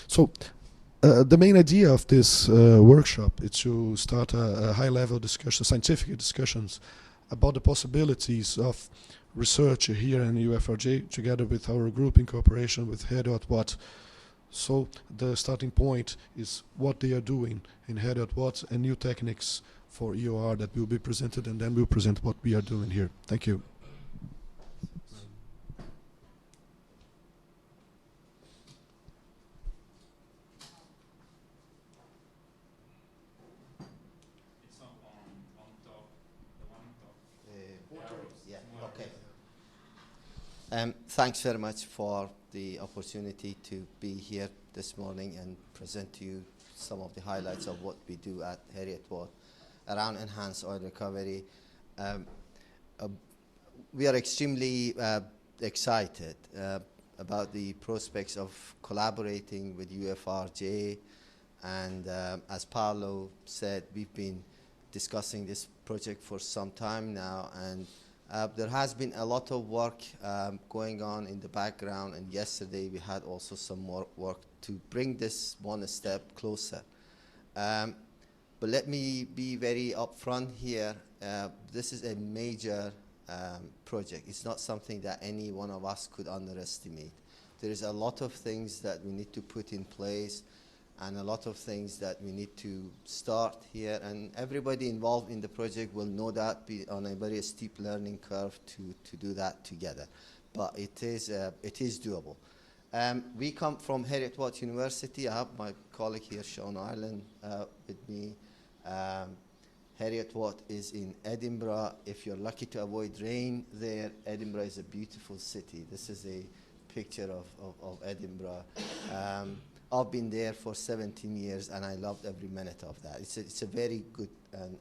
So the main idea of this workshop is to start a high-level discussion, scientific discussions about the possibilities of research here in UFRJ, together with our group in cooperation with Watt. So the starting point is what they are doing in Watt and new techniques for EOR that will be presented, and then we'll present what we are doing here. Thank you. Thanks very much for the opportunity to be here this morning and present to you some of the highlights of what we do at Watt around enhanced oil recovery. We are extremely excited about the prospects of collaborating with UFRJ, and as Paolo said, we've been discussing this project for some time now, and there has been a lot of work going on in the background, and yesterday we had also some more work to bring this one step closer. But let me be very upfront here. This is a major project. It's not something that any one of us could underestimate. There is a lot of things that we need to put in place, and a lot of things that we need to start here, and everybody involved in the project will know that, be on a very steep learning curve to do that together. But it is doable. We come from Watt University. I have my colleague here, Sean Ireland, with me. Watt is in Edinburgh. If you're lucky to avoid rain there, Edinburgh is a beautiful city. This is a picture of Edinburgh. I've been there for 17 years, and I loved every minute of that. It's a very good and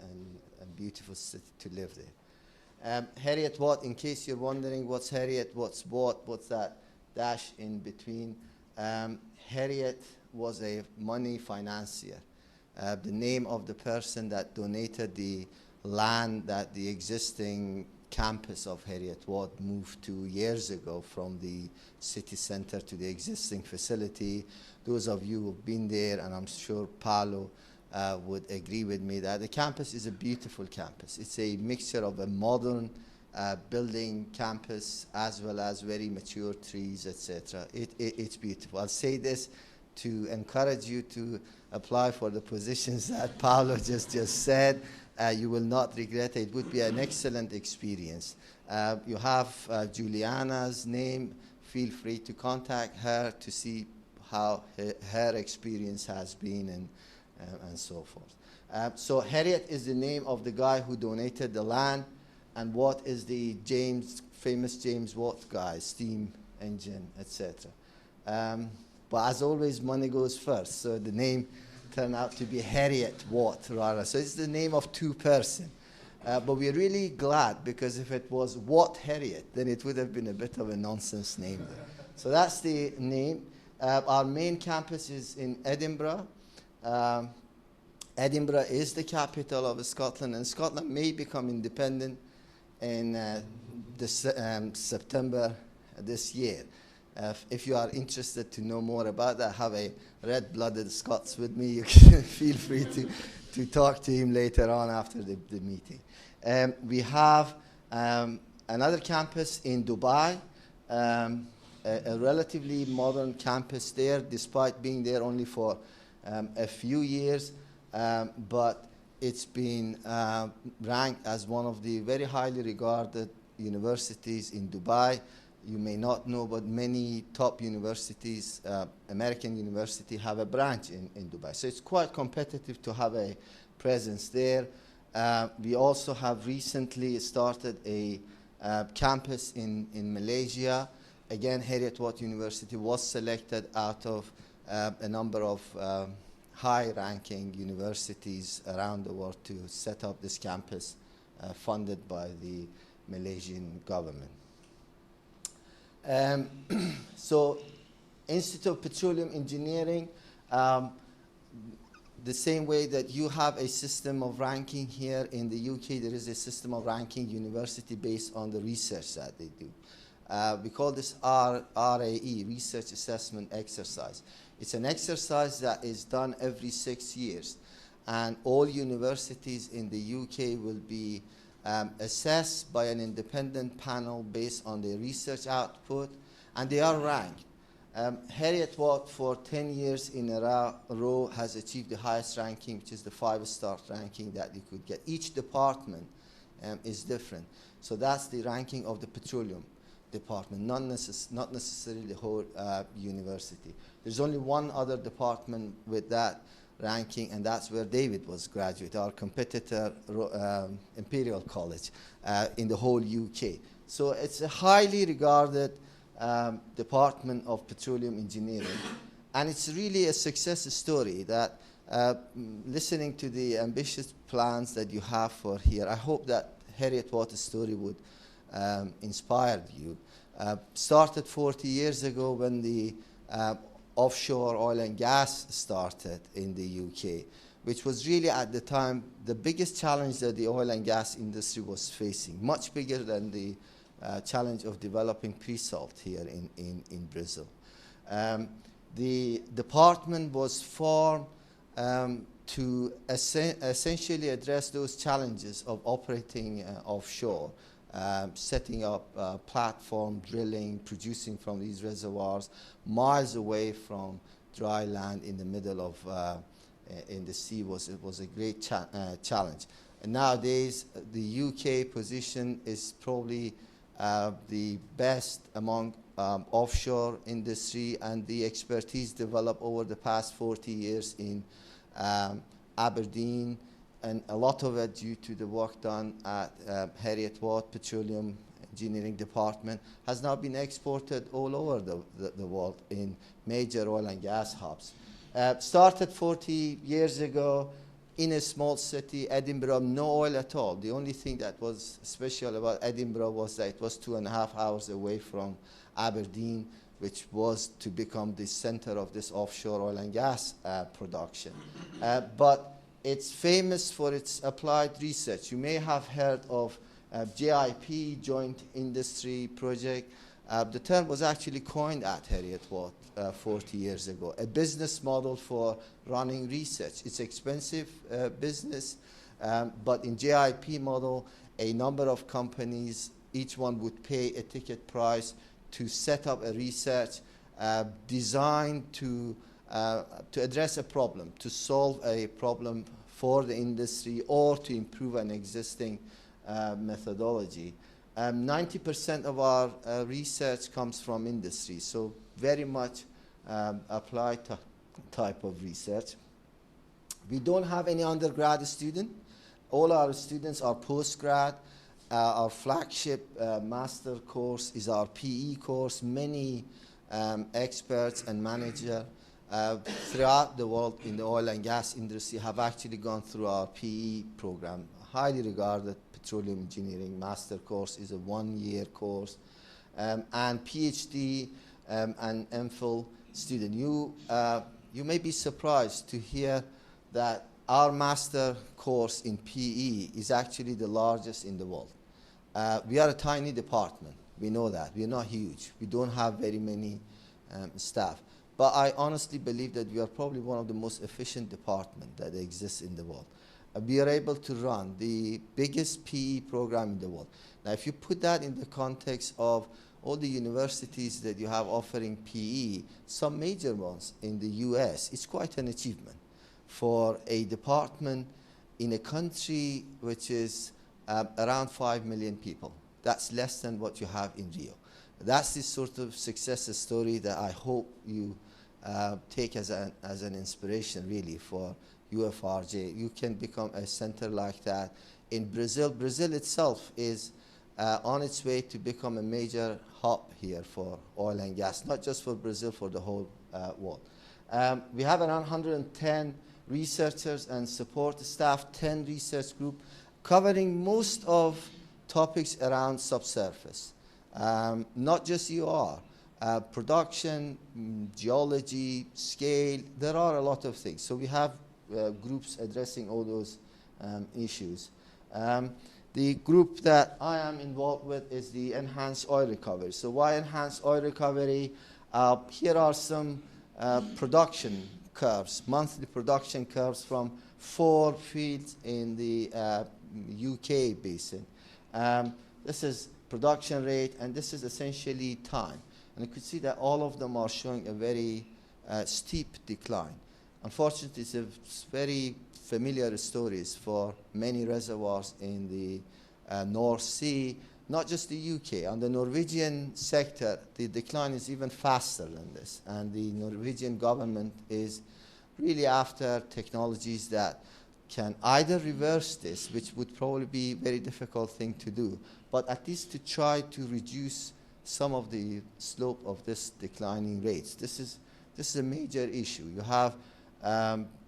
beautiful city to live there. Watt, in case you're wondering what's what's what, what's that dash in between, Harriet was a money financier. The name of the person that donated the land that the existing campus of Watt moved 2 years ago from the city center to the existing facility. Those of you who've been there, and I'm sure Paolo would agree with me, that the campus is a beautiful campus. It's a mixture of a modern building campus as well as very mature trees, etc. It's beautiful. I'll say this to encourage you to apply for the positions that Paolo just said. You will not regret it. It would be an excellent experience. You have Juliana's name. Feel free to contact her to see how her experience has been and so forth. So Harriet is the name of the guy who donated the land, and Watt is the famous James Watt guy, steam engine, etc. But as always, money goes first. So the name turned out to be Harriet Watt rather. So it's the name of two persons. But we're really glad, because if it was Watt Harriet, then it would have been a bit of a nonsense name there. So that's the name. Our main campus is in Edinburgh. Edinburgh is the capital of Scotland, and Scotland may become independent in September this year. If you are interested to know more about that, have a red-blooded Scots with me. You can feel free to talk to him later on after the meeting. We have another campus in Dubai, a relatively modern campus there, despite being there only for a few years, but it's been ranked as one of the very highly regarded universities in Dubai. You may not know, but many top universities, American universities, have a branch in Dubai. So it's quite competitive to have a presence there. We also have recently started a campus in Malaysia. Again, Watt University was selected out of a number of high-ranking universities around the world to set up this campus funded by the Malaysian government. So Institute of Petroleum Engineering, the same way that you have a system of ranking here in the UK, there is a system of ranking university based on the research that they do. We call this RAE, Research Assessment Exercise. It's an exercise that is done every 6 years. And all universities in the UK will be assessed by an independent panel based on their research output, and they are ranked. Heriot-Watt for 10 years in a row has achieved the highest ranking, which is the 5-star ranking that you could get. Each department is different. So that's the ranking of the petroleum department, not necessarily the whole university. There's only one other department with that ranking, and that's where David was graduate, our competitor, Imperial College, in the whole UK. So it's a highly regarded Department of Petroleum Engineering, and it's really a success story that listening to the ambitious plans that you have for here, I hope that Heriot-Watt's story would inspire you. Started 40 years ago when the offshore oil and gas started in the UK, which was really at the time the biggest challenge that the oil and gas industry was facing, much bigger than the challenge of developing pre-salt here in Brazil. The department was formed to essentially address those challenges of operating offshore, setting up platform, drilling, producing from these reservoirs miles away from dry land in the middle of in the sea was a great challenge. And nowadays, the UK position is probably the best among offshore industry, and the expertise developed over the past 40 years in Aberdeen, and a lot of it due to the work done at Heriot-Watt Petroleum Engineering Department has now been exported all over the world in major oil and gas hubs. Started 40 years ago in a small city, Edinburgh, no oil at all. The only thing that was special about Edinburgh was that it was 2.5 hours away from Aberdeen, which was to become the center of this offshore oil and gas production. But it's famous for its applied research. You may have heard of JIP, Joint Industry Project. The term was actually coined at Heriot-Watt 40 years ago, a business model for running research. It's expensive business, but in JIP model, a number of companies, each one would pay a ticket price to set up a research designed to address a problem, to solve a problem for the industry or to improve an existing methodology. 90% of our research comes from industry, so very much applied type of research. We don't have any undergrad student. All our students are postgrad. Our flagship master course is our PE course. Many experts and managers throughout the world in the oil and gas industry have actually gone through our PE program. Highly regarded petroleum engineering master course is a 1-year course, and PhD and MPhil student. You may be surprised to hear that our master course in PE is actually the largest in the world. We are a tiny department. We know that. We are not huge. We don't have very many staff. But I honestly believe that we are probably one of the most efficient departments that exists in the world. We are able to run the biggest PE program in the world. Now, if you put that in the context of all the universities that you have offering PE, some major ones in the US, it's quite an achievement for a department in a country which is around 5 million people. That's less than what you have in Rio. That's the sort of success story that I hope you take as an inspiration, really, for UFRJ. You can become a center like that in Brazil. Brazil itself is on its way to become a major hub here for oil and gas, not just for Brazil, for the whole world. We have around 110 researchers and support staff, 10 research groups, covering most of topics around subsurface. Not just EOR, production, geology, scale, there are a lot of things. So we have groups addressing all those issues. The group that I am involved with is the enhanced oil recovery. So why enhanced oil recovery? Here are some production curves, monthly production curves from 4 fields in the UK basin. This is production rate, and this is essentially time. And you could see that all of them are showing a very steep decline. Unfortunately, it's very familiar stories for many reservoirs in the North Sea, not just the UK. On the Norwegian sector, the decline is even faster than this. And the Norwegian government is really after technologies that can either reverse this, which would probably be a very difficult thing to do, but at least to try to reduce some of the slope of this declining rates. This is a major issue. You have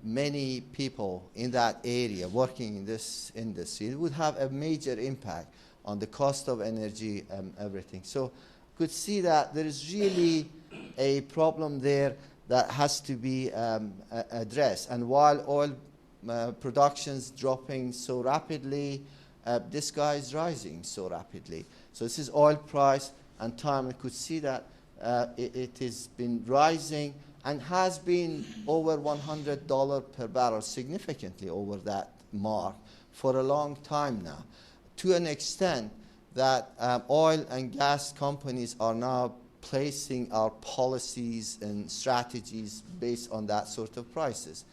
many people in that area working in this industry. It would have a major impact on the cost of energy and everything. So you could see that there is really a problem there that has to be addressed. And while oil production's dropping so rapidly, this guy is rising so rapidly. So this is oil price and time. You could see that it has been rising and has been over $100 per barrel, significantly over that mark for a long time now, to an extent that oil and gas companies are now placing our policies and strategies based on that sort of prices.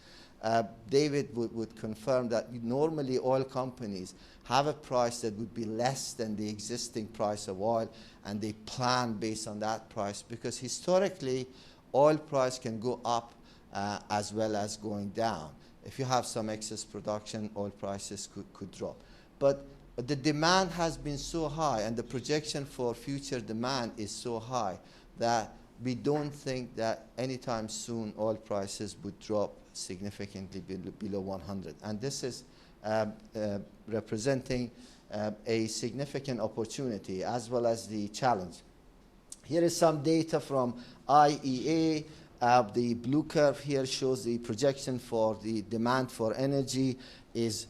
David would confirm that normally oil companies have a price that would be less than the existing price of oil, and they plan based on that price, because historically oil price can go up as well as going down. If you have some excess production, oil prices could drop. But the demand has been so high, and the projection for future demand is so high, that we don't think that anytime soon oil prices would drop significantly below 100. And this is representing a significant opportunity as well as the challenge. Here is some data from IEA. The blue curve here shows the projection for the demand for energy is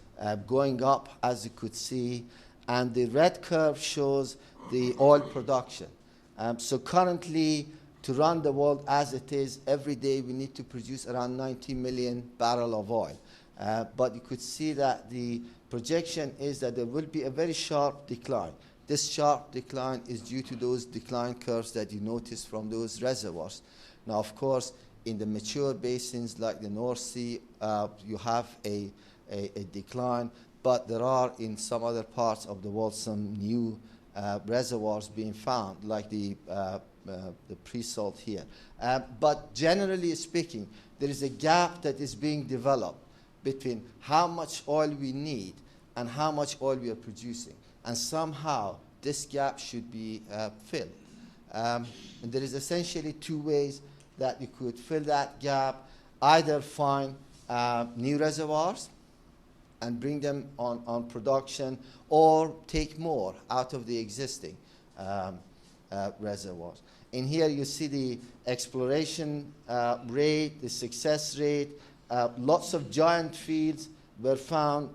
going up, as you could see, and the red curve shows the oil production. So currently, to run the world as it is, every day we need to produce around 90 million barrels of oil. But you could see that the projection is that there will be a very sharp decline. This sharp decline is due to those decline curves that you notice from those reservoirs. Now, of course, in the mature basins like the North Sea, you have a decline, but there are in some other parts of the world some new reservoirs being found, like the pre-salt here. But generally speaking, there is a gap that is being developed between how much oil we need and how much oil we are producing. And somehow this gap should be filled. And there is essentially 2 ways that you could fill that gap: either find new reservoirs and bring them on production, or take more out of the existing reservoirs. In here you see the exploration rate, the success rate. Lots of giant fields were found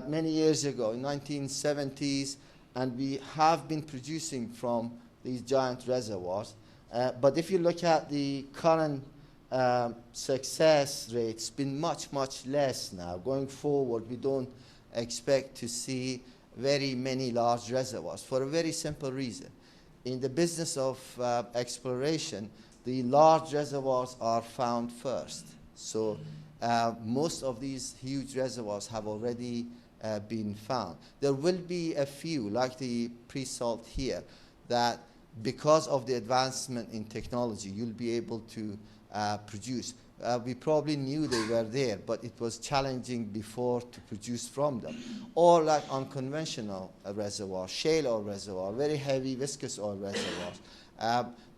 many years ago, in 1970s, and we have been producing from these giant reservoirs. But if you look at the current success rate, it's been much, much less now. Going forward, we don't expect to see very many large reservoirs for a very simple reason. In the business of exploration, the large reservoirs are found first. So most of these huge reservoirs have already been found. There will be a few, like the pre-salt here, that because of the advancement in technology, you'll be able to produce. We probably knew they were there, but it was challenging before to produce from them. Or like unconventional reservoirs, shale oil reservoir, very heavy viscous oil reservoirs.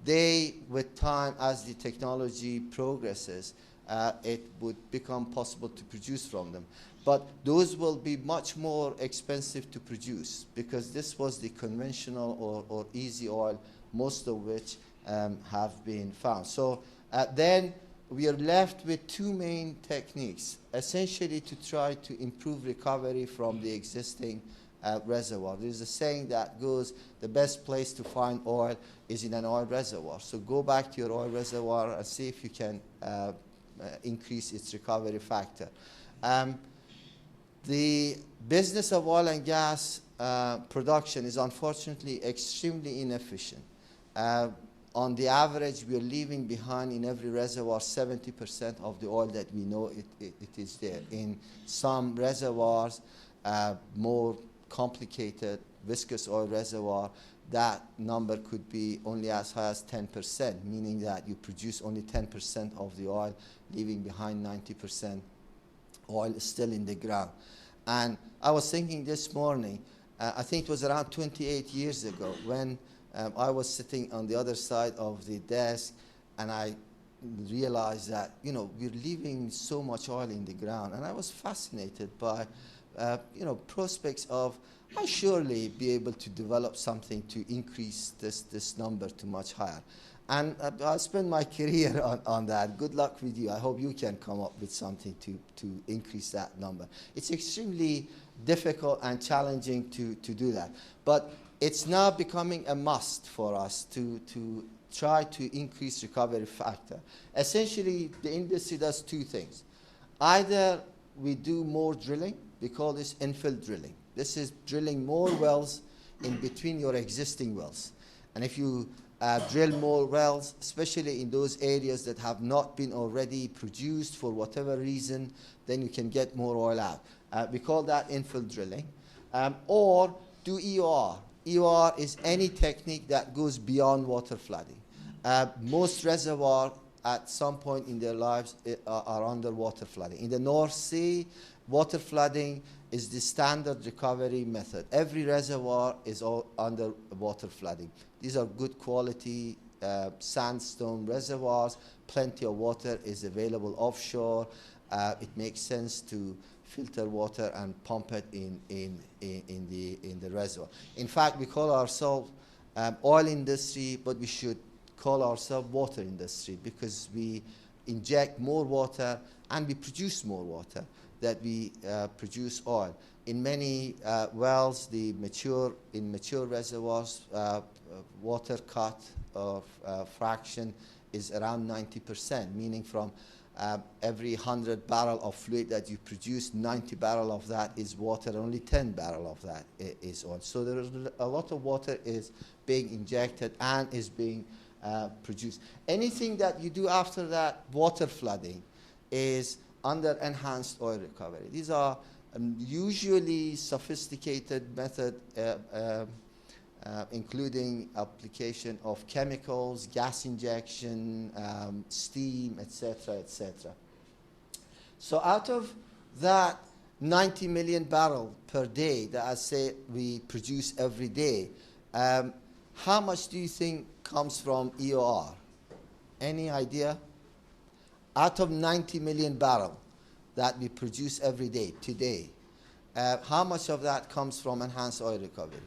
They, with time, as the technology progresses, it would become possible to produce from them. But those will be much more expensive to produce, because this was the conventional or easy oil, most of which have been found. So then we are left with 2 main techniques, essentially to try to improve recovery from the existing reservoir. There's a saying that goes, the best place to find oil is in an oil reservoir. So go back to your oil reservoir and see if you can increase its recovery factor. The business of oil and gas production is unfortunately extremely inefficient. On the average, we are leaving behind in every reservoir 70% of the oil that we know it is there. In some reservoirs, more complicated viscous oil reservoir, that number could be only as high as 10%, meaning that you produce only 10% of the oil, leaving behind 90% oil still in the ground. And I was thinking this morning, I think it was around 28 years ago, when I was sitting on the other side of the desk, and I realized that, you know, we're leaving so much oil in the ground. And I was fascinated by, you know, prospects of, I'll surely be able to develop something to increase this number to much higher. And I'll spend my career on that. Good luck with you. I hope you can come up with something to increase that number. It's extremely difficult and challenging to do that. But it's now becoming a must for us to try to increase recovery factor. Essentially, the industry does two things. Either we do more drilling, we call this infill drilling. This is drilling more wells in between your existing wells. And if you drill more wells, especially in those areas that have not been already produced for whatever reason, then you can get more oil out. We call that infill drilling. Or do EOR. EOR is any technique that goes beyond water flooding. Most reservoirs at some point in their lives are under water flooding. In the North Sea, water flooding is the standard recovery method. Every reservoir is all under water flooding. These are good quality sandstone reservoirs. Plenty of water is available offshore. It makes sense to filter water and pump it in the reservoir. In fact, we call ourselves oil industry, but we should call ourselves water industry, because we inject more water and we produce more water that we produce oil. In many wells, in mature reservoirs, water cut or fraction is around 90%, meaning from every 100 barrel of fluid that you produce, 90 barrel of that is water, only 10 barrel of that is oil. So there is a lot of water is being injected and is being produced. Anything that you do after that, water flooding, is under enhanced oil recovery. These are usually sophisticated method, including application of chemicals, gas injection, steam, etc., etc. So out of that 90 million barrel per day that I say we produce every day, how much do you think comes from EOR? Any idea? Out of 90 million barrel that we produce every day today, how much of that comes from enhanced oil recovery?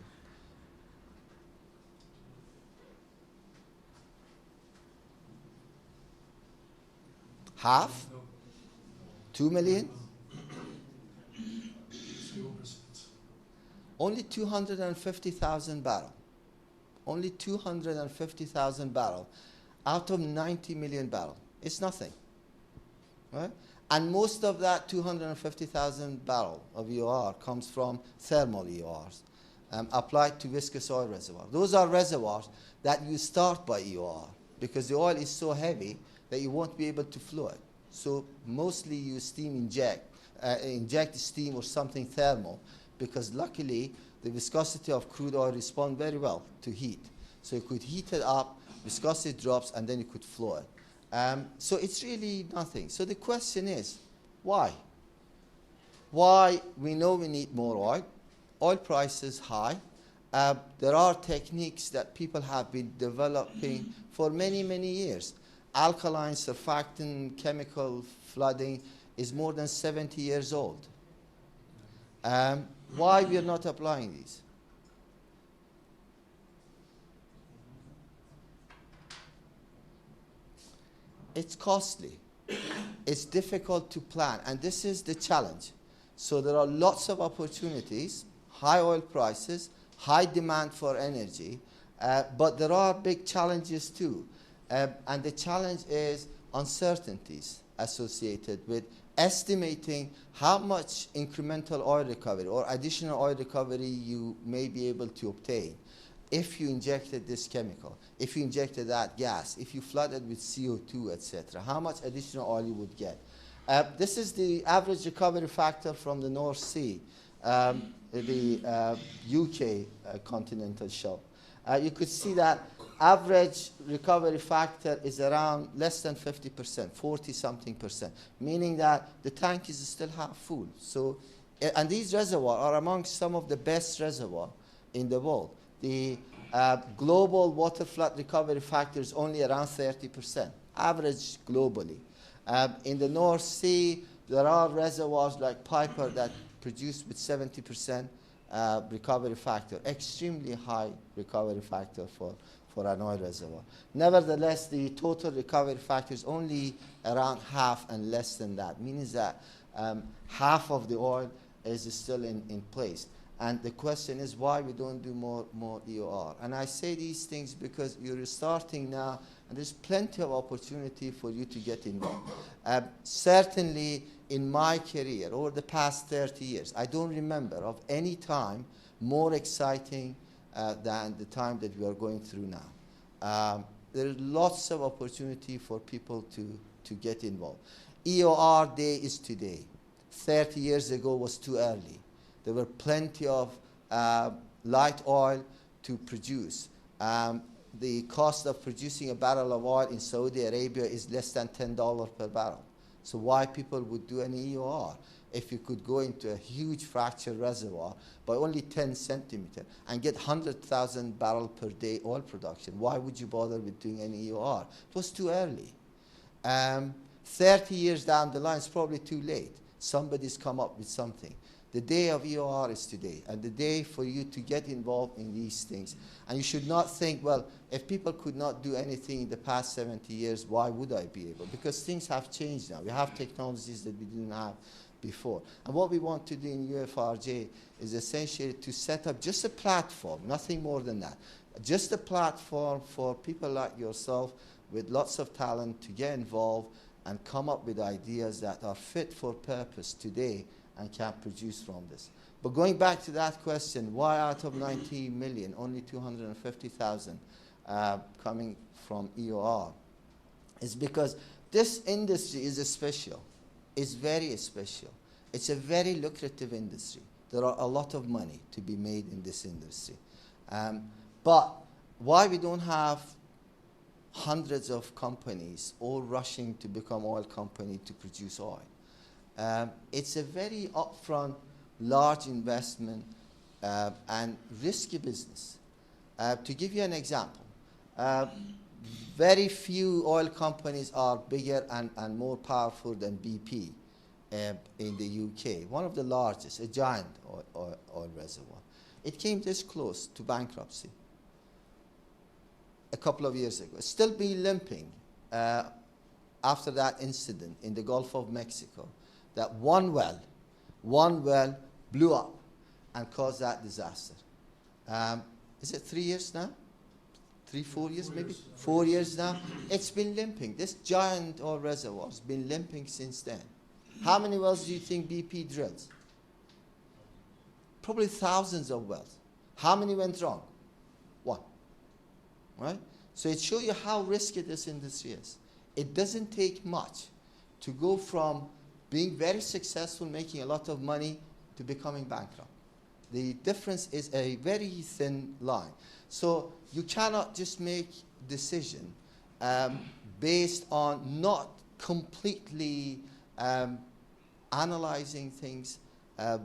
Half? 2 million? Only 250,000 barrel. Only 250,000 barrel out of 90 million barrel. It's nothing, right? And most of that 250,000 barrel of EOR comes from thermal EORs applied to viscous oil reservoirs. Those are reservoirs that you start by EOR because the oil is so heavy that you won't be able to flow it. So mostly you steam inject steam or something thermal, because luckily the viscosity of crude oil responds very well to heat. So you could heat it up, viscosity drops, and then you could flow it. So it's really nothing. So the question is, why? Why? We know we need more oil. Oil price is high. There are techniques that people have been developing for many, many years. Alkaline, surfactant, chemical flooding is more than 70 years old. Why we are not applying these? It's costly. It's difficult to plan, and this is the challenge. So there are lots of opportunities, high oil prices, high demand for energy, but there are big challenges too. And the challenge is uncertainties associated with estimating how much incremental oil recovery or additional oil recovery you may be able to obtain if you injected this chemical, if you injected that gas, if you flooded with CO2, etc. How much additional oil you would get. This is the average recovery factor from the North Sea, the UK continental shelf. You could see that average recovery factor is around less than 50%, 40-something%, meaning that the tank is still half full. So, and these reservoirs are amongst some of the best reservoirs in the world. The global water flood recovery factor is only around 30%, average globally. In the North Sea, there are reservoirs like Piper that produce with 70% recovery factor, extremely high recovery factor for an oil reservoir. Nevertheless, the total recovery factor is only around half and less than that, meaning that half of the oil is still in place. And the question is why we don't do more EOR. And I say these things because you're starting now, and there's plenty of opportunity for you to get involved. Certainly in my career, over the past 30 years, I don't remember of any time more exciting than the time that we are going through now. There is lots of opportunity for people to get involved. EOR day is today. 30 years ago was too early. There were plenty of light oil to produce. The cost of producing a barrel of oil in Saudi Arabia is less than $10 per barrel. So why people would do an EOR? If you could go into a huge fracture reservoir by only 10 centimeters and get 100,000 barrels per day oil production, why would you bother with doing an EOR? It was too early. 30 years down the line, it's probably too late. Somebody's come up with something. The day of EOR is today, and the day for you to get involved in these things. And you should not think, well, if people could not do anything in the past 70 years, why would I be able? Because things have changed now. We have technologies that we didn't have before. And what we want to do in UFRJ is essentially to set up just a platform, nothing more than that. Just a platform for people like yourself with lots of talent to get involved and come up with ideas that are fit for purpose today and can produce from this. But going back to that question, why out of 90 million, only 250,000 coming from EOR? Is because this industry is special. It's very special. It's a very lucrative industry. There are a lot of money to be made in this industry. But why we don't have hundreds of companies all rushing to become oil company to produce oil? It's a very upfront, large investment and risky business. To give you an example, very few oil companies are bigger and more powerful than BP in the UK, one of the largest, a giant oil reservoir. It came this close to bankruptcy a couple of years ago. It's still been limping after that incident in the Gulf of Mexico, that one well blew up and caused that disaster. Is it 3 years now? 4 years maybe? 4 years now. It's been limping. This giant oil reservoir has been limping since then. How many wells do you think BP drills? Probably thousands of wells. How many went wrong? One. Right? So it shows you how risky this industry is. It doesn't take much to go from being very successful, making a lot of money, to becoming bankrupt. The difference is a very thin line. So you cannot just make decision based on not completely analyzing things,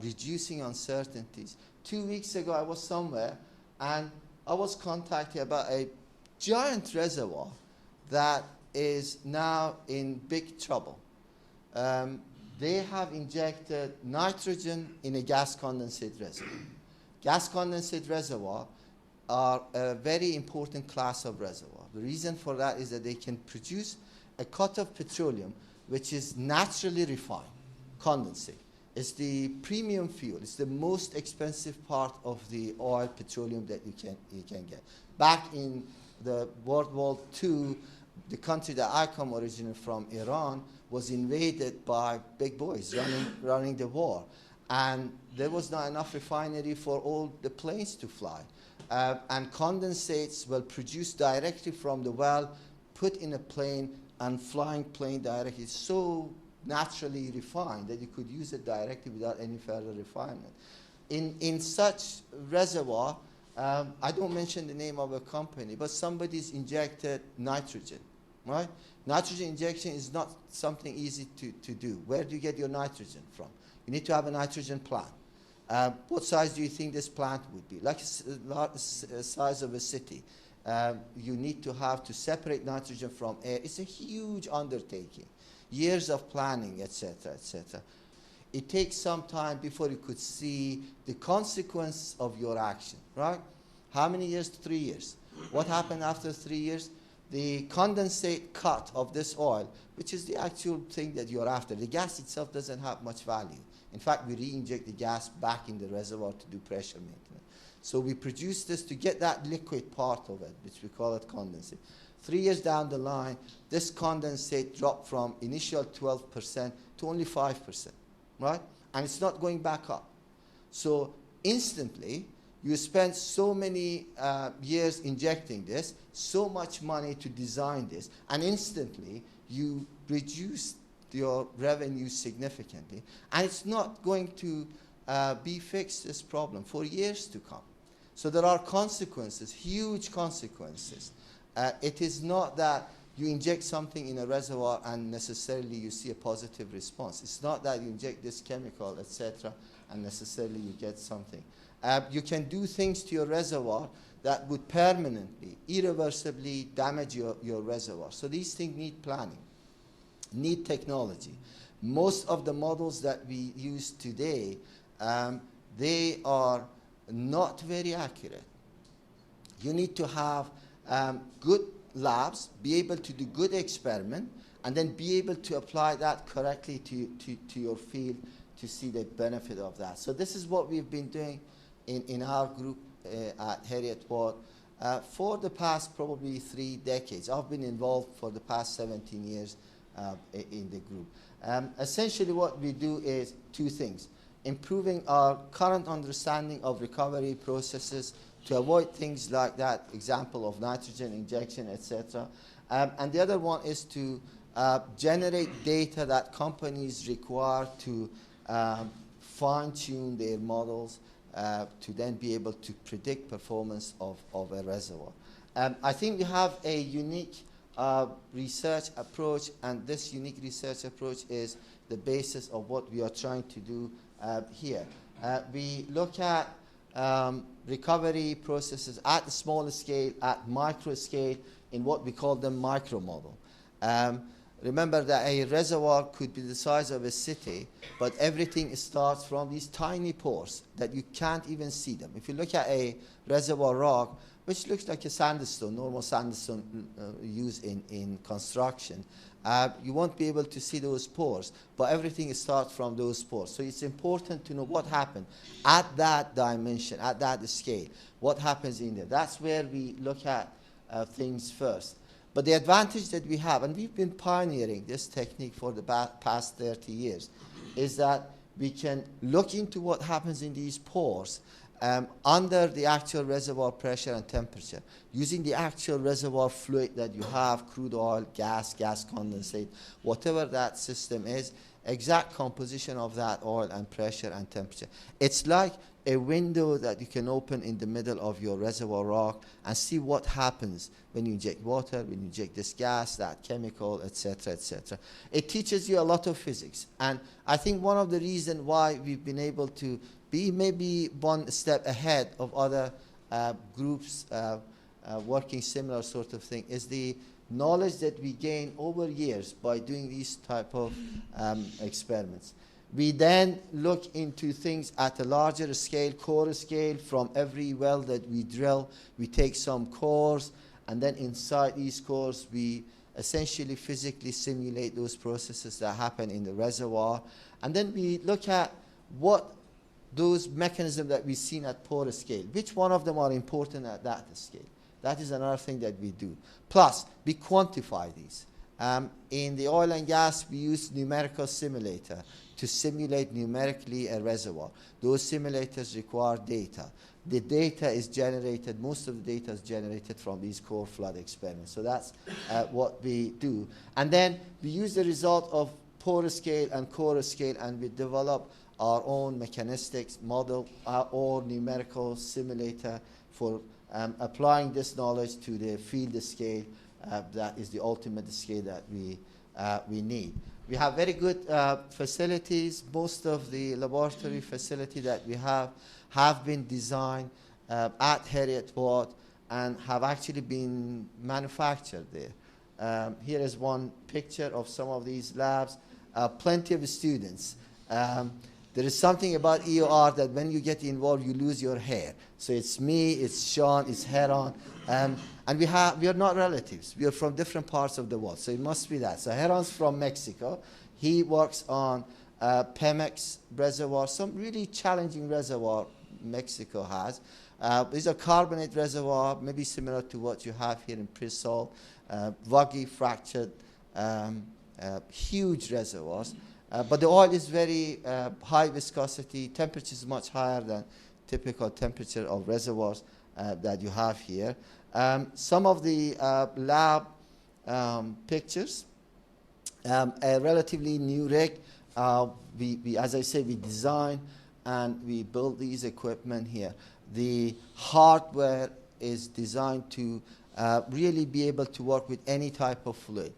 reducing uncertainties. 2 weeks ago, I was somewhere, and I was contacted about a giant reservoir that is now in big trouble. They have injected nitrogen in a gas condensate reservoir. Gas condensate reservoir are a very important class of reservoir. The reason for that is that they can produce a cut of petroleum which is naturally refined, condensate. It's the premium fuel. It's the most expensive part of the oil, petroleum that you can get. Back in the World War II, the country that I come originally from, Iran, was invaded by big boys running the war. And there was not enough refinery for all the planes to fly. And condensates were produced directly from the well, put in a plane, and flying plane directly. It's so naturally refined that you could use it directly without any further refinement. In such reservoir, I don't mention the name of a company, but somebody's injected nitrogen, right? Nitrogen injection is not something easy to do. Where do you get your nitrogen from? You need to have a nitrogen plant. What size do you think this plant would be? Like the size of a city. You need to have to separate nitrogen from air. It's a huge undertaking. Years of planning, etc., etc. It takes some time before you could see the consequence of your action, right? How many years? 3 years. What happened after 3 years? The condensate cut of this oil, which is the actual thing that you're after. The gas itself doesn't have much value. In fact, we re-inject the gas back in the reservoir to do pressure maintenance. So we produce this to get that liquid part of it, which we call it condensate. 3 years down the line, this condensate dropped from initial 12% to only 5%, right? And it's not going back up. So instantly, you spend so many years injecting this, so much money to design this, and instantly you reduce your revenue significantly. And it's not going to be fixed, this problem, for years to come. So there are consequences, huge consequences. It is not that you inject something in a reservoir and necessarily you see a positive response. It's not that you inject this chemical, etc., and necessarily you get something. You can do things to your reservoir that would permanently, irreversibly damage your reservoir. So these things need planning, need technology. Most of the models that we use today, they are not very accurate. You need to have good labs, be able to do good experiment, and then be able to apply that correctly to your field to see the benefit of that. So this is what we've been doing in our group at Heriot-Watt for the past probably 3 decades. I've been involved for the past 17 years in the group. Essentially what we do is 2 things. Improving our current understanding of recovery processes to avoid things like that example of nitrogen injection, etc. And the other one is to generate data that companies require to fine-tune their models to then be able to predict performance of a reservoir. I think we have a unique research approach, and this unique research approach is the basis of what we are trying to do here. We look at recovery processes at a smaller scale, at micro scale, in what we call the micro model. Remember that a reservoir could be the size of a city, but everything starts from these tiny pores that you can't even see them. If you look at a reservoir rock, which looks like a sandstone, normal sandstone used in construction, you won't be able to see those pores, but everything starts from those pores. So it's important to know what happened at that dimension, at that scale, what happens in there. That's where we look at things first. But the advantage that we have, and we've been pioneering this technique for the past 30 years, is that we can look into what happens in these pores under the actual reservoir pressure and temperature, using the actual reservoir fluid that you have, crude oil, gas condensate, whatever that system is, exact composition of that oil and pressure and temperature. It's like a window that you can open in the middle of your reservoir rock and see what happens when you inject water, when you inject this gas, that chemical, etc., etc. It teaches you a lot of physics. And I think one of the reasons why we've been able to be maybe one step ahead of other groups working similar sort of thing is the knowledge that we gain over years by doing these type of experiments. We then look into things at a larger scale, core scale. From every well that we drill, we take some cores, and then inside these cores we essentially physically simulate those processes that happen in the reservoir. And then we look at what those mechanisms that we've seen at pore scale, which one of them are important at that scale. That is another thing that we do. Plus, we quantify these. In the oil and gas, we use numerical simulator to simulate numerically a reservoir. Those simulators require data. The data is generated, most of the data is generated from these core flood experiments. So that's what we do. And then we use the result of pore scale and core scale, and we develop our own mechanistic model or numerical simulator for applying this knowledge to the field scale. That is the ultimate scale that we need. We have very good facilities. Most of the laboratory facility that we have been designed at Heriot-Watt and have actually been manufactured there. Here is one picture of some of these labs. Plenty of students. There is something about EOR that when you get involved, you lose your hair. So it's me, it's Sean, it's Heron. And we are not relatives. We are from different parts of the world. So it must be that. So Heron's from Mexico. He works on Pemex reservoir, some really challenging reservoir Mexico has. These are carbonate reservoir, maybe similar to what you have here in Pre-Salt. Vuggy fractured, huge reservoirs. But the oil is very high viscosity. Temperature is much higher than typical temperature of reservoirs that you have here. Some of the lab pictures, a relatively new rig. We, as I said, we design and we build these equipment here. The hardware is designed to really be able to work with any type of fluid.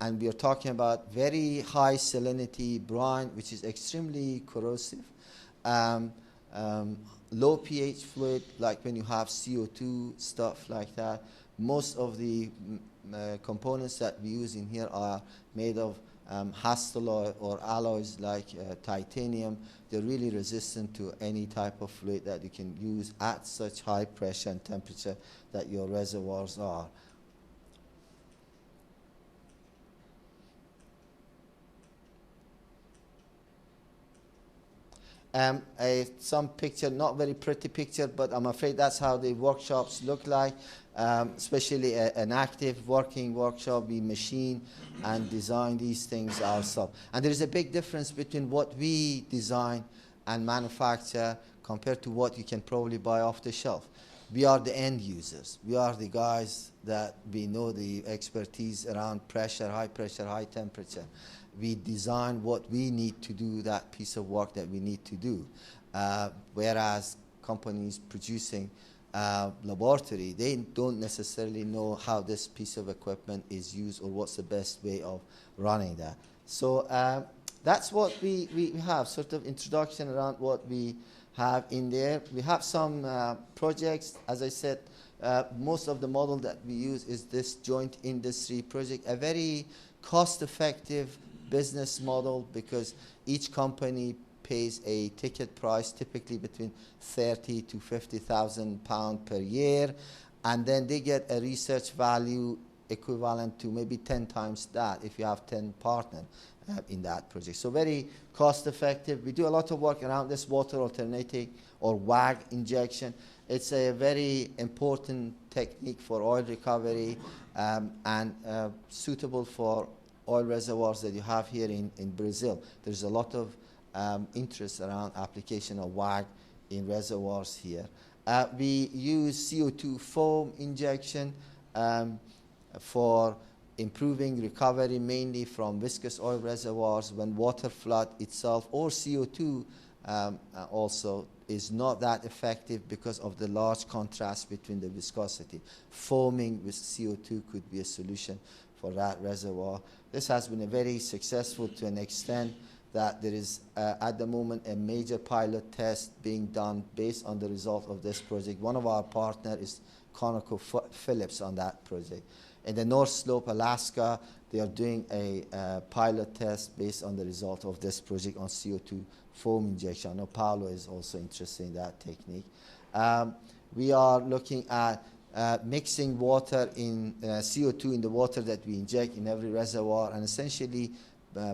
And we are talking about very high salinity brine, which is extremely corrosive. Low pH fluid, like when you have CO2, stuff like that. Most of the components that we use in here are made of hastelloy or alloys like titanium. They're really resistant to any type of fluid that you can use at such high pressure and temperature that your reservoirs are. Some picture, not very pretty picture, but I'm afraid that's how the workshops look like, especially an active working workshop. We machine and design these things ourselves. And there is a big difference between what we design and manufacture compared to what you can probably buy off the shelf. We are the end users. We are the guys that we know the expertise around pressure, high temperature. We design what we need to do, that piece of work that we need to do. Whereas companies producing laboratory, they don't necessarily know how this piece of equipment is used or what's the best way of running that. So that's what we have, sort of introduction around what we have in there. We have some projects. As I said, most of the model that we use is this joint industry project, a very cost-effective business model because each company pays a ticket price typically between 30 to 50,000 pounds per year, and then they get a research value equivalent to maybe 10 times that if you have 10 partners in that project. So very cost effective. We do a lot of work around this water alternating or WAG injection. It's a very important technique for oil recovery and suitable for oil reservoirs that you have here in Brazil. There's a lot of interest around application of WAG in reservoirs here. We use CO2 foam injection for improving recovery mainly from viscous oil reservoirs when water flood itself or CO2 also is not that effective because of the large contrast between the viscosity. Foaming with CO2 could be a solution for that reservoir. This has been a very successful to an extent that there is at the moment a major pilot test being done based on the result of this project. One of our partners is ConocoPhillips on that project. In the North Slope, Alaska, they are doing a pilot test based on the result of this project on CO2 foam injection. I know Paolo is also interested in that technique. We are looking at mixing water in CO2 in the water that we inject in every reservoir, and essentially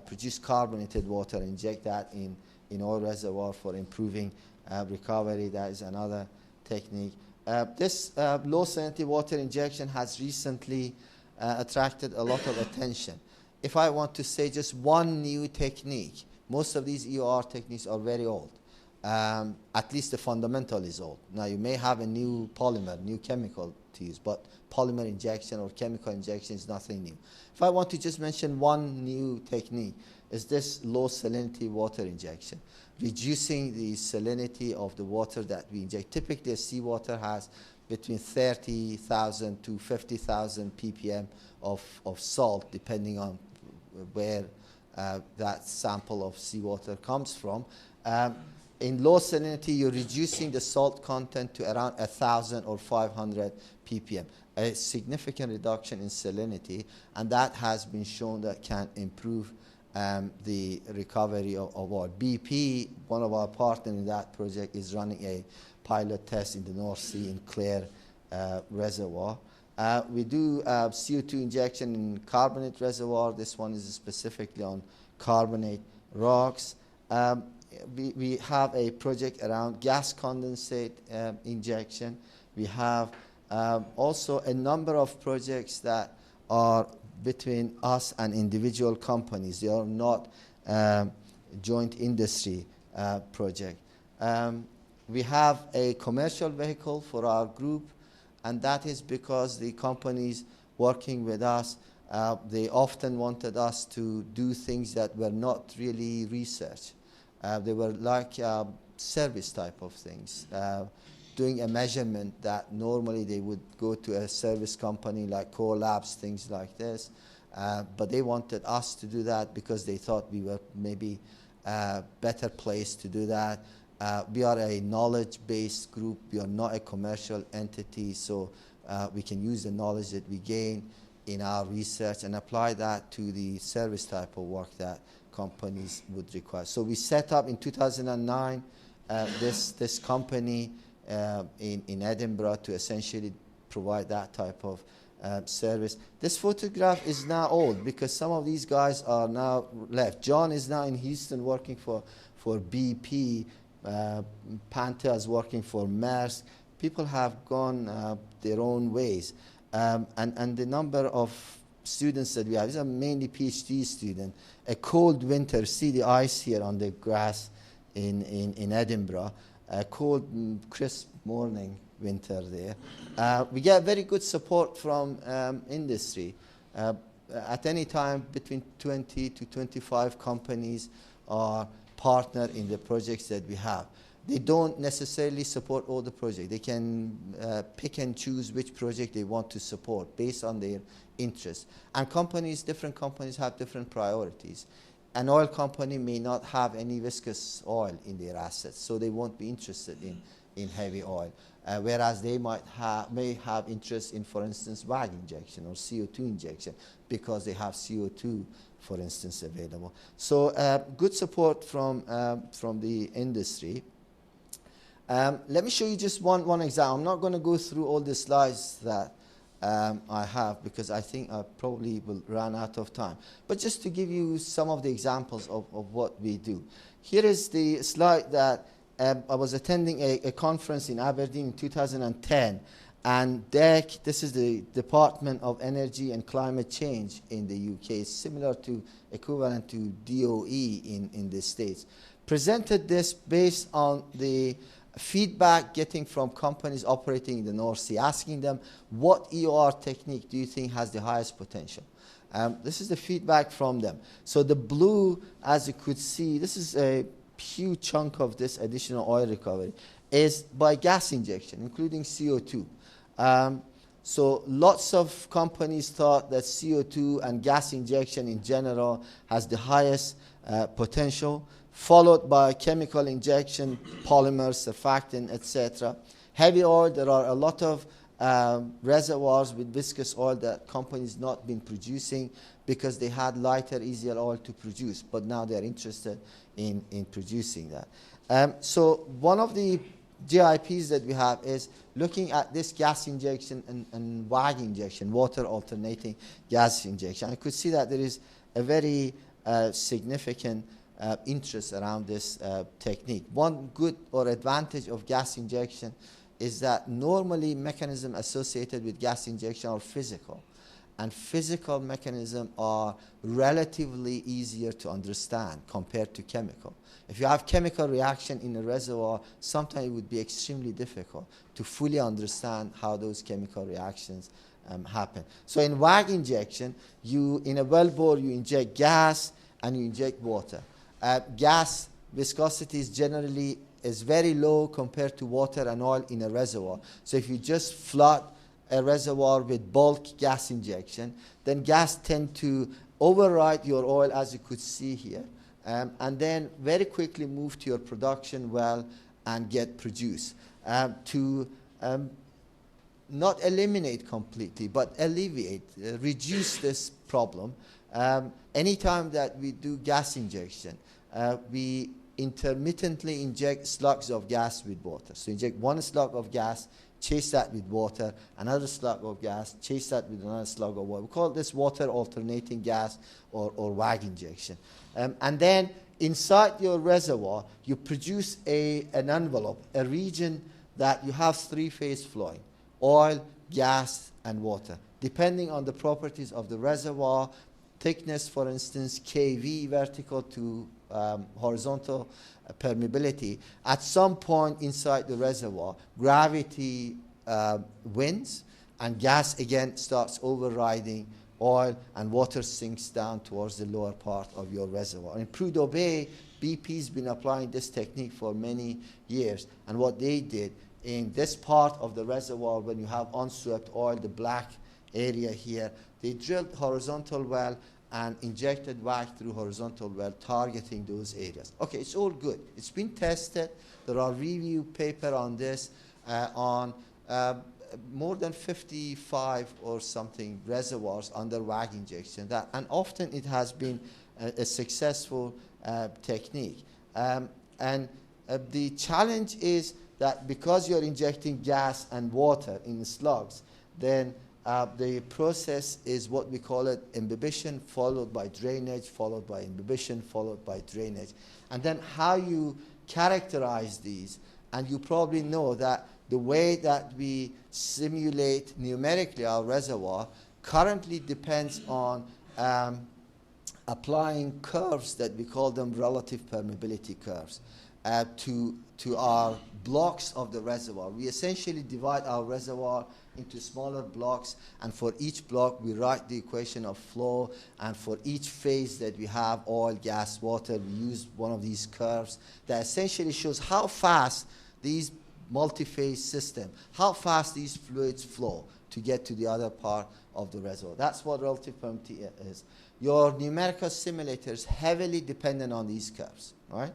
produce carbonated water, inject that in all reservoir for improving recovery. That is another technique. This low salinity water injection has recently attracted a lot of attention. If I want to say just one new technique, most of these EOR techniques are very old. At least the fundamental is old. Now you may have a new polymer, new chemical to use, but polymer injection or chemical injection is nothing new. If I want to just mention one new technique, is this low salinity water injection, reducing the salinity of the water that we inject. Typically, seawater has between 30,000 to 50,000 ppm of salt, depending on where that sample of seawater comes from. In low salinity, you're reducing the salt content to around 1,000 or 500 ppm, a significant reduction in salinity, and that has been shown that can improve the recovery of oil. BP, one of our partners in that project, is running a pilot test in the North Sea in Clare Reservoir. We do CO2 injection in carbonate reservoir. This one is specifically on carbonate rocks. We have a project around gas condensate injection. We have also a number of projects that are between us and individual companies. They are not joint industry project. We have a commercial vehicle for our group, and that is because the companies working with us, they often wanted us to do things that were not really research. They were like service type of things, doing a measurement that normally they would go to a service company like Core Labs, things like this. But they wanted us to do that because they thought we were maybe better placed to do that. We are a knowledge-based group. We are not a commercial entity, so we can use the knowledge that we gain in our research and apply that to the service type of work that companies would require. So we set up in 2009 this company in Edinburgh to essentially provide that type of service. This photograph is now old because some of these guys are now left. John is now in Houston working for BP. Panta is working for Maersk. People have gone their own ways. And the number of students that we have, these are mainly PhD students. A cold winter, see the ice here on the grass in Edinburgh. A cold, crisp morning, winter there. We get very good support from industry. At any time, between 20 to 25 companies are partner in the projects that we have. They don't necessarily support all the projects. They can pick and choose which project they want to support based on their interests. And companies, different companies have different priorities. An oil company may not have any viscous oil in their assets, so they won't be interested in heavy oil. Whereas they may have interest in, for instance, WAG injection or CO2 injection because they have CO2, for instance, available. So good support from the industry. Let me show you just one example. I'm not going to go through all the slides that I have because I think I probably will run out of time. But just to give you some of the examples of what we do. Here is the slide that I was attending a conference in Aberdeen in 2010. And DEC, this is the Department of Energy and Climate Change in the UK. It's similar to, equivalent to DOE in the States. Presented this based on the feedback getting from companies operating in the North Sea, asking them, what EOR technique do you think has the highest potential? This is the feedback from them. So the blue, as you could see, this is a huge chunk of this additional oil recovery, is by gas injection, including CO2. So lots of companies thought that CO2 and gas injection in general has the highest potential, followed by chemical injection, polymers, surfactant, etc. Heavy oil, there are a lot of reservoirs with viscous oil that companies not been producing because they had lighter, easier oil to produce, but now they're interested in producing that. So one of the GIPs that we have is looking at this gas injection and WAG injection, water alternating gas injection. I could see that there is a very significant interest around this technique. One good or advantage of gas injection is that normally mechanisms associated with gas injection are physical. And physical mechanisms are relatively easier to understand compared to chemical. If you have chemical reaction in a reservoir, sometimes it would be extremely difficult to fully understand how those chemical reactions happen. So in WAG injection, in a wellbore, you inject gas and you inject water. Gas viscosity is very low compared to water and oil in a reservoir. So if you just flood a reservoir with bulk gas injection, then gas tend to override your oil, as you could see here, and then very quickly move to your production well and get produced. To not eliminate completely, but alleviate, reduce this problem, anytime that we do gas injection, we intermittently inject slugs of gas with water. So inject one slug of gas, chase that with water, another slug of gas, chase that with another slug of water. We call this water alternating gas or WAG injection. And then inside your reservoir, you produce an envelope, a region that you have three-phase flowing: oil, gas, and water. Depending on the properties of the reservoir, thickness, for instance, kV, vertical to horizontal permeability, at some point inside the reservoir, gravity wins, and gas again starts overriding oil, and water sinks down towards the lower part of your reservoir. In Prudhoe Bay, BP's been applying this technique for many years, and what they did in this part of the reservoir, when you have unswept oil, the black area here, they drilled horizontal well and injected WAG through horizontal well, targeting those areas. Okay, it's all good. It's been tested. There are review paper on this on more than 55 or something reservoirs under WAG injection. And often it has been a successful technique. The challenge is that because you're injecting gas and water in the slugs, then the process is what we call it imbibition, followed by drainage, followed by imbibition, followed by drainage. And then how you characterize these, and you probably know that the way that we simulate numerically our reservoir currently depends on applying curves that we call them relative permeability curves to our blocks of the reservoir. We essentially divide our reservoir into smaller blocks, and for each block we write the equation of flow, and for each phase that we have, oil, gas, water, we use one of these curves that essentially shows how fast these multi-phase system, how fast these fluids flow to get to the other part of the reservoir. That's what relative permeability is. Your numerical simulator is heavily dependent on these curves, right?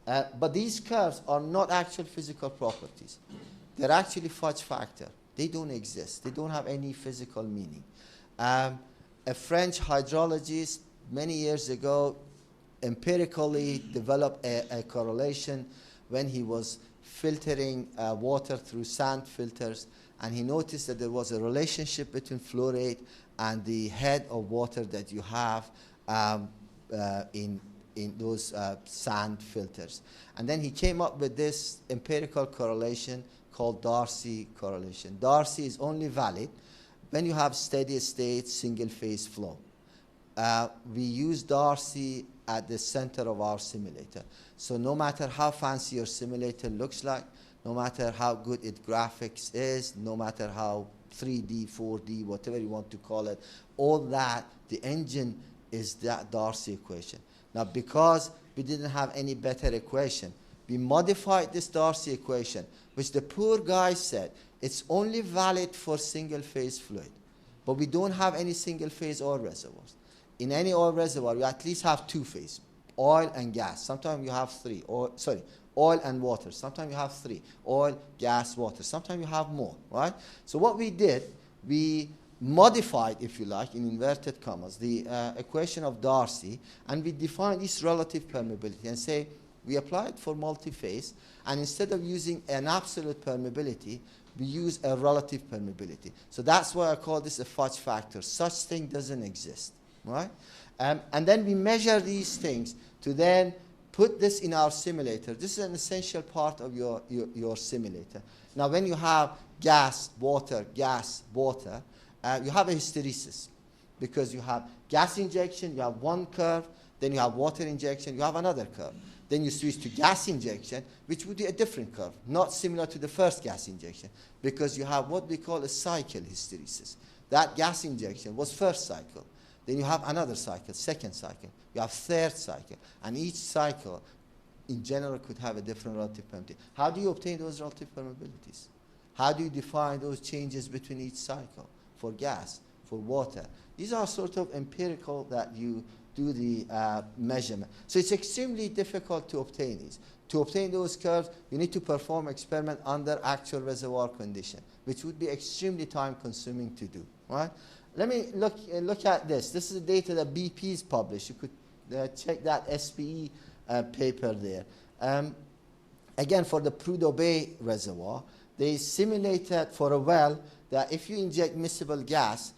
But these curves are not actual physical properties. They're actually fudge factor. They don't exist. They don't have any physical meaning. A French hydrologist many years ago empirically developed a correlation when he was filtering water through sand filters, and he noticed that there was a relationship between flow rate and the head of water that you have in those sand filters. And then he came up with this empirical correlation called Darcy correlation. Darcy is only valid when you have steady state single phase flow. We use Darcy at the center of our simulator. So no matter how fancy your simulator looks like, no matter how good its graphics is, no matter how 3D, 4D, whatever you want to call it, all that, the engine is that Darcy equation. Now, because we didn't have any better equation, we modified this Darcy equation, which the poor guy said it's only valid for single phase fluid. But we don't have any single phase oil reservoirs. In any oil reservoir, you at least have two phase, oil and gas. Sometimes you have three, oil and water. Sometimes you have three, oil, gas, water. Sometimes you have more, right? So what we did, we modified, if you like, in inverted commas, the equation of Darcy, and we defined this relative permeability and say, We apply it for multi-phase, and instead of using an absolute permeability, we use a relative permeability. So that's why I call this a fudge factor. Such thing doesn't exist, right? And then we measure these things to then put this in our simulator. This is an essential part of your simulator. Now, when you have gas, water, you have a hysteresis, because you have gas injection, you have one curve, then you have water injection, you have another curve. Then you switch to gas injection, which would be a different curve, not similar to the first gas injection, because you have what we call a cycle hysteresis. That gas injection was first cycle. Then you have another cycle, second cycle. You have third cycle. And each cycle, in general, could have a different relative permeability. How do you obtain those relative permeabilities? How do you define those changes between each cycle for gas, for water? These are sort of empirical that you do the measurement. So it's extremely difficult to obtain these. To obtain those curves, you need to perform experiment under actual reservoir condition, which would be extremely time-consuming to do, right? Let me look at this. This is the data that BP's published. You could check that SPE paper there. Again, for the Prudhoe Bay reservoir, they simulated for a well that if you inject miscible gas,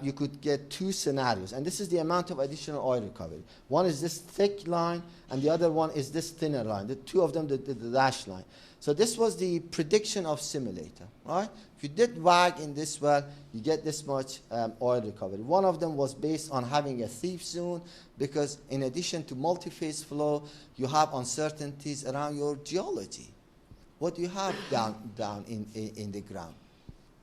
you could get two scenarios. And this is the amount of additional oil recovery. One is this thick line, and the other one is this thinner line. The two of them, the dashed line. So this was the prediction of simulator, right? If you did WAG in this well, you get this much oil recovery. One of them was based on having a thief zone, because in addition to multi-phase flow, you have uncertainties around your geology. What do you have down in the ground?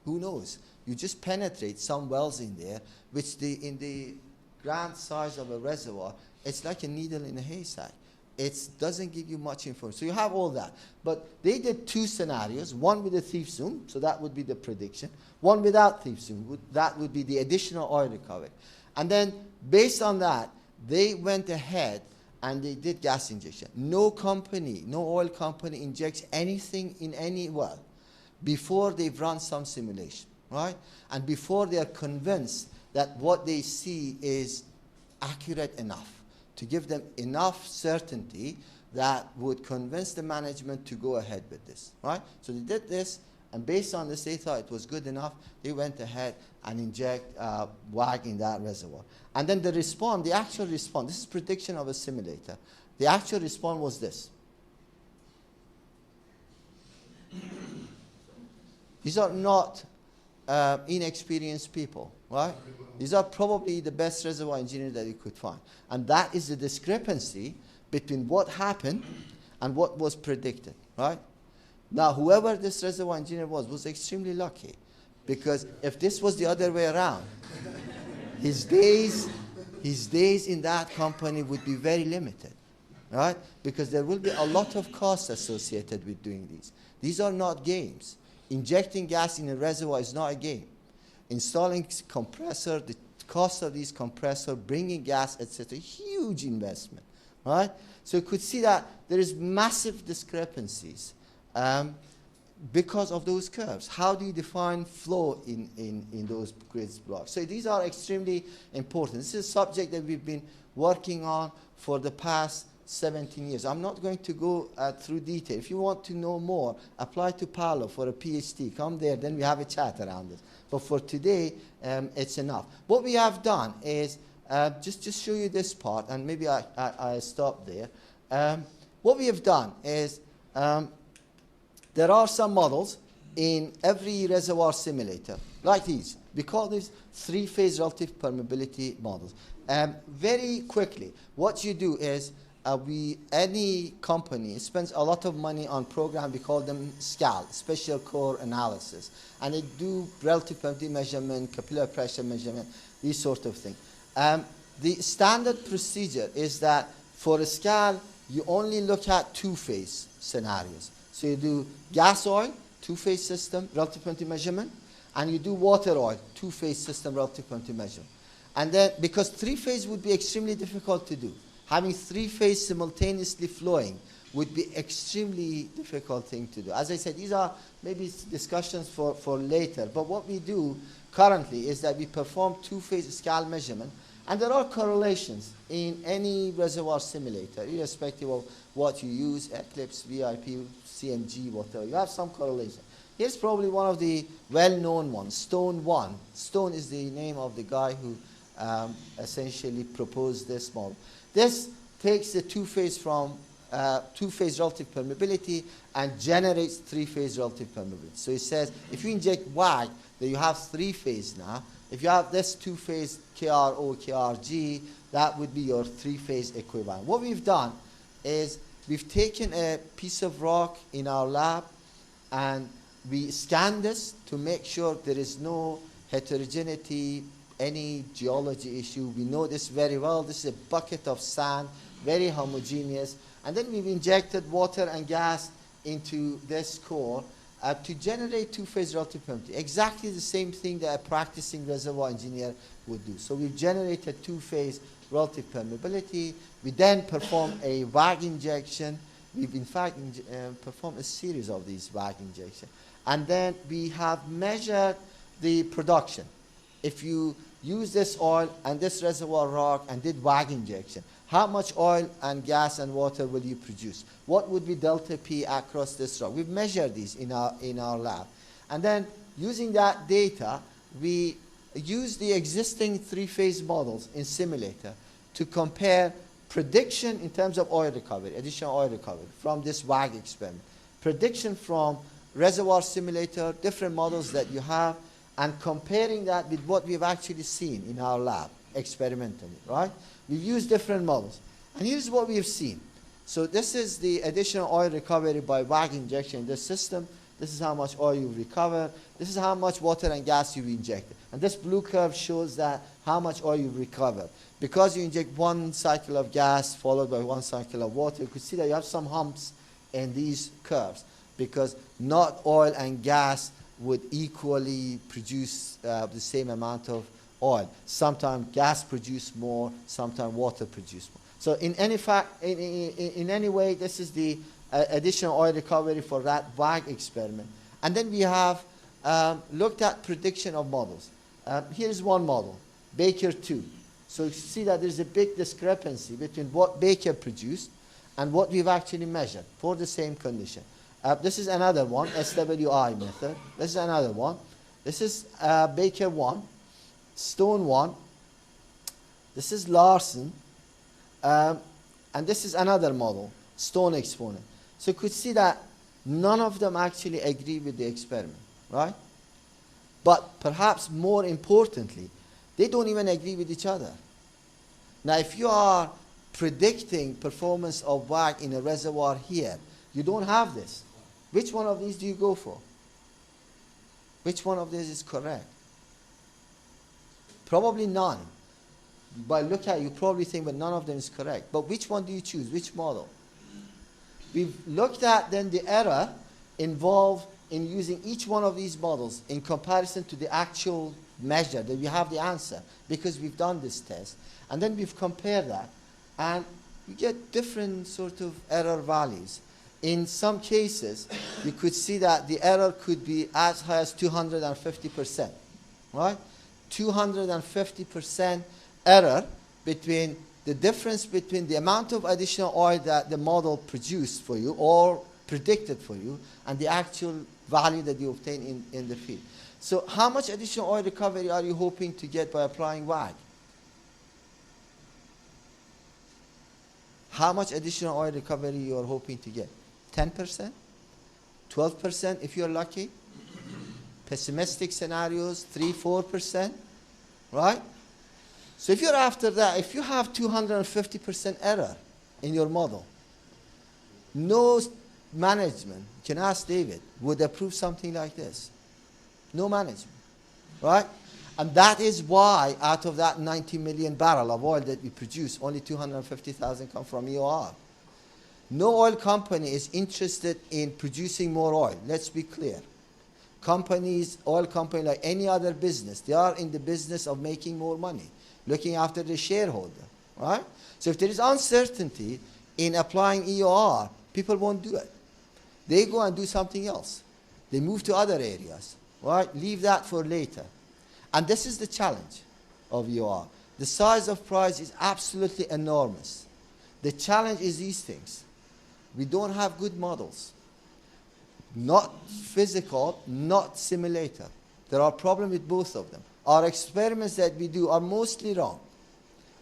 Who knows? You just penetrate some wells in there, which in the grand size of a reservoir, it's like a needle in a haystack. It doesn't give you much information. So you have all that. But they did two scenarios, one with a thief zoom, so that would be the prediction. One without thief zoom, that would be the additional oil recovery. And then based on that, they went ahead and they did gas injection. No company, no oil company injects anything in any well before they've run some simulation, right? And before they are convinced that what they see is accurate enough to give them enough certainty that would convince the management to go ahead with this, right? So they did this, and based on this, they thought it was good enough. They went ahead and inject WAG in that reservoir. And then the response, the actual response, this is prediction of a simulator. The actual response was this. These are not inexperienced people, right? These are probably the best reservoir engineers that you could find. And that is the discrepancy between what happened and what was predicted, right? Now, whoever this reservoir engineer was extremely lucky, because if this was the other way around, his days in that company would be very limited, right? Because there will be a lot of costs associated with doing these. These are not games. Injecting gas in a reservoir is not a game. Installing compressor, the cost of these compressors, bringing gas, etc., huge investment, right? So you could see that there is massive discrepancies because of those curves. How do you define flow in those grid blocks? So these are extremely important. This is a subject that we've been working on for the past 17 years. I'm not going to go through detail. If you want to know more, apply to Paolo for a PhD. Come there, then we have a chat around this. But for today, it's enough. What we have done is just show you this part, and maybe I stop there. What we have done is there are some models in every reservoir simulator, like these. We call these three-phase relative permeability models. Very quickly, what you do is any company spends a lot of money on programs, we call them SCAL, Special Core Analysis. And they do relative permeability measurement, capillary pressure measurement, these sort of things. The standard procedure is that for a SCAL, you only look at two-phase scenarios. So you do gas oil, two-phase system, relative permeability measurement, and you do water oil, two-phase system, relative permeability measurement. And then, because three-phase would be extremely difficult to do, having three-phase simultaneously flowing would be extremely difficult thing to do. As I said, these are maybe discussions for later, but what we do currently is that we perform two-phase SCAL measurement, And there are correlations in any reservoir simulator, irrespective of what you use, Eclipse, VIP, CMG, whatever. You have some correlation. Here's probably one of the well-known ones, Stone 1. Stone is the name of the guy who essentially proposed this model. This takes the two-phase from two-phase relative permeability and generates three-phase relative permeability. So it says if you inject WAG, then you have three-phase now. If you have this two-phase KRO, KRG, that would be your three-phase equivalent. What we've done is we've taken a piece of rock in our lab and we scanned this to make sure there is no heterogeneity, any geology issue. We know this very well. This is a bucket of sand, very homogeneous. And then we've injected water and gas into this core to generate two-phase relative permeability. Exactly the same thing that a practicing reservoir engineer would do. So we've generated two-phase relative permeability. We then perform a WAG injection. We've in fact performed a series of these WAG injections. And then we have measured the production. If you use this oil and this reservoir rock and did WAG injection, how much oil and gas and water will you produce? What would be delta P across this rock? We've measured these in our lab. And then using that data, we use the existing three-phase models in simulator to compare prediction in terms of oil recovery, additional oil recovery from this WAG experiment. Prediction from reservoir simulator, different models that you have, and comparing that with what we've actually seen in our lab experimentally, right? We've used different models. And here's what we've seen. So this is the additional oil recovery by WAG injection in this system. This is how much oil you've recovered. This is how much water and gas you've injected. And this blue curve shows that how much oil you've recovered. Because you inject one cycle of gas followed by one cycle of water, you could see that you have some humps in these curves, because not oil and gas would equally produce the same amount of oil. Sometimes gas produce more, sometimes water produce more. So in any way, this is the additional oil recovery for that WAG experiment. And then we have looked at prediction of models. Here's one model, Baker 2. So you see that there's a big discrepancy between what Baker produced and what we've actually measured for the same condition. This is another one, SWI method. This is another one. This is Baker 1, Stone 1. This is Larson. And this is another model, Stone exponent. So you could see that none of them actually agree with the experiment, right? But perhaps more importantly, they don't even agree with each other. Now, if you are predicting performance of WAG in a reservoir here, you don't have this. Which one of these do you go for? Which one of these is correct? Probably none. By look at it, you probably think, but none of them is correct. But which one do you choose? Which model? We've looked at then the error involved in using each one of these models in comparison to the actual measure that we have the answer, because we've done this test. And then we've compared that. And you get different sort of error values. In some cases, you could see that the error could be as high as 250%, right? 250% error between the difference between the amount of additional oil that the model produced for you or predicted for you and the actual value that you obtain in the field. So how much additional oil recovery are you hoping to get by applying WAG? How much additional oil recovery you are hoping to get? 10%? 12% if you're lucky? Pessimistic scenarios, 3-4%, right? So if you're after that, if you have 250% error in your model, no management, you can ask David, would approve something like this. No management, right? And that is why out of that 90 million barrel of oil that we produce, only 250,000 come from EOR. No oil company is interested in producing more oil. Let's be clear. Companies, oil company like any other business, they are in the business of making more money, looking after the shareholder, right? So if there is uncertainty in applying EOR, people won't do it. They go and do something else. They move to other areas, right? Leave that for later. And this is the challenge of EOR. The size of prize is absolutely enormous. The challenge is these things. We don't have good models. Not physical, not simulator. There are problems with both of them. Our experiments that we do are mostly wrong.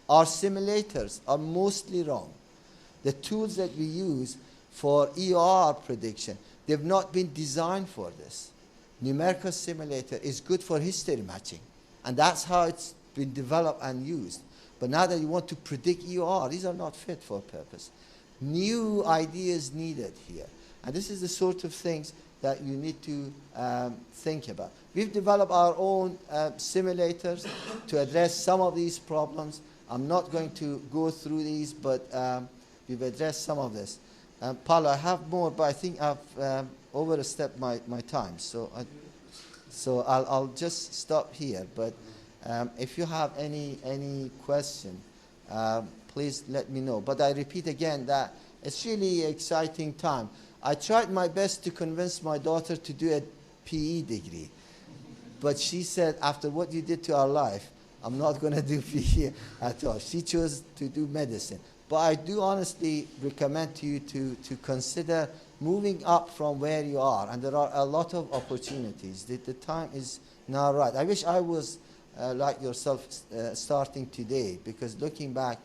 Our simulators are mostly wrong. The tools that we use for EOR prediction, they've not been designed for this. Numerical simulator is good for history matching, and that's how it's been developed and used. But now that you want to predict EOR, these are not fit for purpose. New ideas needed here. And this is the sort of things that you need to think about. We've developed our own simulators to address some of these problems. I'm not going to go through these, but we've addressed some of this. Paulo, I have more, but I think I've overstepped my time. So I'll just stop here. But if you have any question, please let me know. But I repeat again that it's really an exciting time. I tried my best to convince my daughter to do a PE degree. But she said, after what you did to our life, I'm not going to do PE at all. She chose to do medicine. But I do honestly recommend to you to consider moving up from where you are. And there are a lot of opportunities. The time is now right. I wish I was like yourself starting today, because looking back,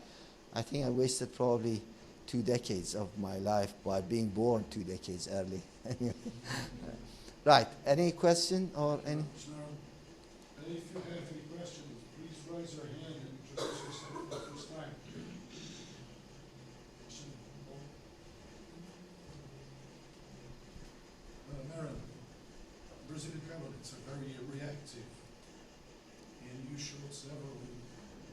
I think I wasted probably 2 decades of my life by being born 2 decades early. Right. Any question or any? And if you have any questions, please raise your hand and introduce yourself for the first time. Mehran, Brazilian candidates are very reactive, and you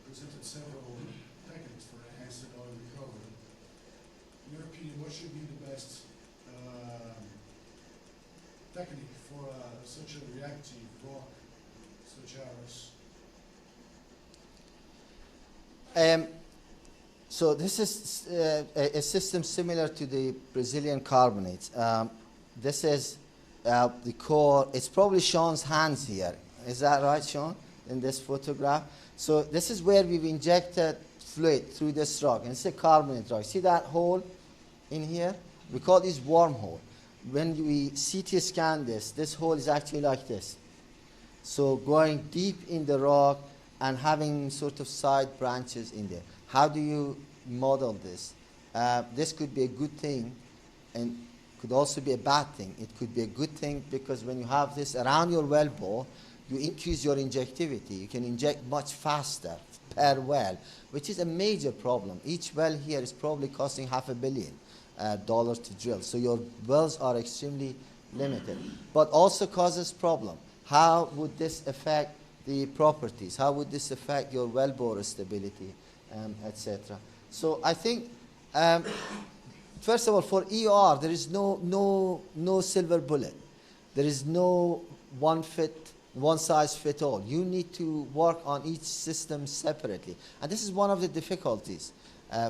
presented several techniques for enhanced oil recovery. In your opinion, what should be the best technique for such a reactive rock such as? So this is a system similar to the Brazilian carbonates. This is the core. It's probably Sean's hands here. Is that right, Sean, in this photograph? So this is where we've injected fluid through this rock. And it's a carbonate rock. See that hole in here? We call this wormhole. When we CT scan this hole is actually like this. So going deep in the rock and having sort of side branches in there. How do you model this? This could be a good thing and could also be a bad thing. It could be a good thing because when you have this around your well bore, you increase your injectivity. You can inject much faster per well, which is a major problem. Each well here is probably costing $500 million to drill. So your wells are extremely limited, but also causes problem. How would this affect the properties? How would this affect your well bore stability, etc.? So I think, first of all, for EOR, there is no silver bullet. There is no one size fit all. You need to work on each system separately, and this is one of the difficulties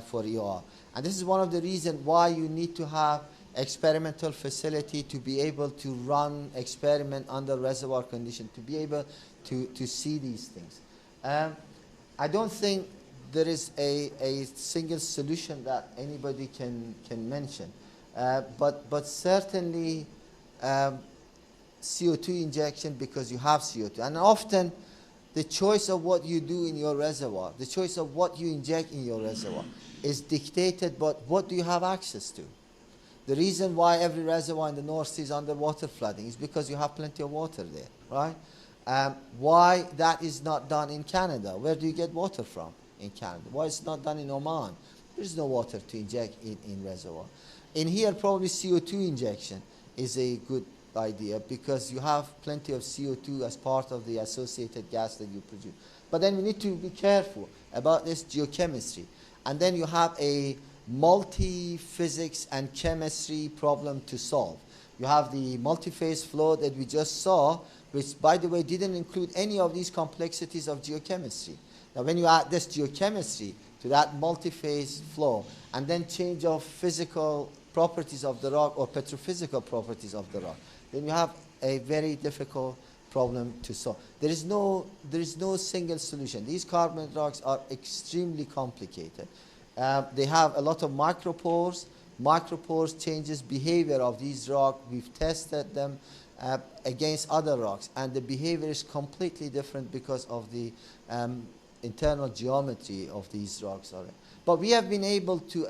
for EOR. And this is one of the reasons why you need to have experimental facility to be able to run experiment under reservoir condition, to be able to see these things. I don't think there is a single solution that anybody can mention. But certainly CO2 injection, because you have CO2. And often the choice of what you do in your reservoir, the choice of what you inject in your reservoir is dictated by what do you have access to. The reason why every reservoir in the North Sea is underwater flooding is because you have plenty of water there, right? Why that is not done in Canada? Where do you get water from in Canada? Why it's not done in Oman? There is no water to inject in reservoir. In here, probably CO2 injection is a good idea because you have plenty of CO2 as part of the associated gas that you produce. But then we need to be careful about this geochemistry. And then you have a multi-physics and chemistry problem to solve. You have the multi-phase flow that we just saw, which, by the way, didn't include any of these complexities of geochemistry. Now, when you add this geochemistry to that multi-phase flow, and then change of physical properties of the rock or petrophysical properties of the rock, then you have a very difficult problem to solve. There is no single solution. These carbonate rocks are extremely complicated. They have a lot of micropores. Micropores changes behavior of these rocks. We've tested them against other rocks, and the behavior is completely different because of the internal geometry of these rocks. But we have been able to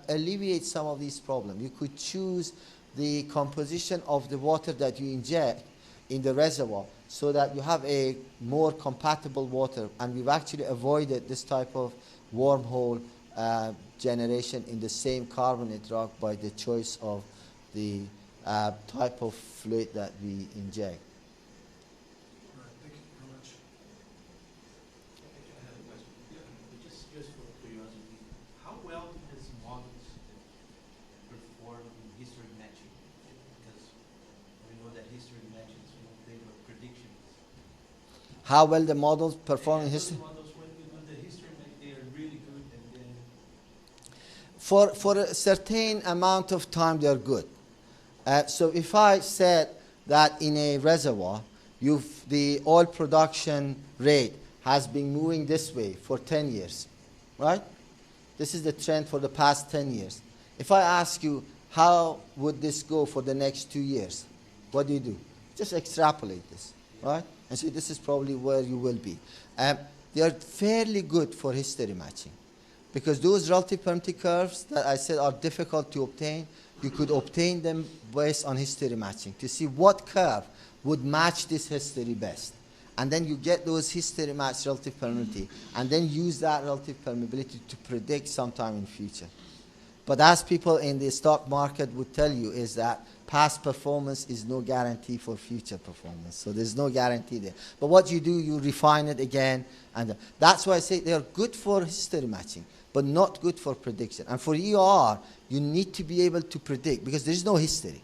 alleviate some of these problems. You could choose the composition of the water that you inject in the reservoir so that you have a more compatible water, and we've actually avoided this type of wormhole generation in the same carbonate rock by the choice of the type of fluid that we inject. Thank you very much. I have a question. Just for curiosity, how well does models perform in history matching? Because we know that history matching is one thing of predictions. How well the models perform in history? Models, when we do the history match, they are really good, and then For a certain amount of time, they're good. So if I said that in a reservoir, the oil production rate has been moving this way for 10 years, right? This is the trend for the past 10 years. If I ask you, how would this go for the next 2 years? What do? Just extrapolate this, right? And say this is probably where you will be. They are fairly good for history matching, because those relative permittivity curves that I said are difficult to obtain, you could obtain them based on history matching to see what curve would match this history best. And then you get those history matched relative permeability, and then use that relative permeability to predict sometime in future. But as people in the stock market would tell you, is that past performance is no guarantee for future performance. So there's no guarantee there. But what you do, you refine it again. And that's why I say they are good for history matching, but not good for prediction. And for EOR, you need to be able to predict, because there is no history.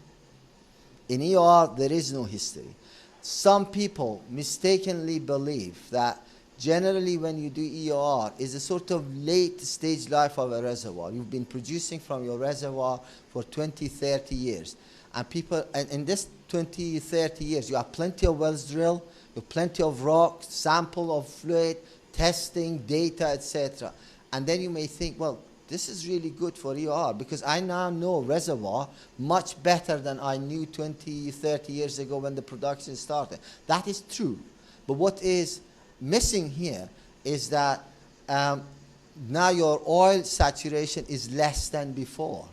In EOR, there is no history. Some people mistakenly believe that generally when you do EOR is a sort of late stage life of a reservoir. You've been producing from your reservoir for 20, 30 years. And people, and in this 20, 30 years, you have plenty of wells drilled, you have plenty of rock, sample of fluid, testing, data, etc. And then you may think, well, this is really good for EOR, because I now know reservoir much better than I knew 20, 30 years ago when the production started. That is true. But what is missing here is that now your oil saturation is less than before.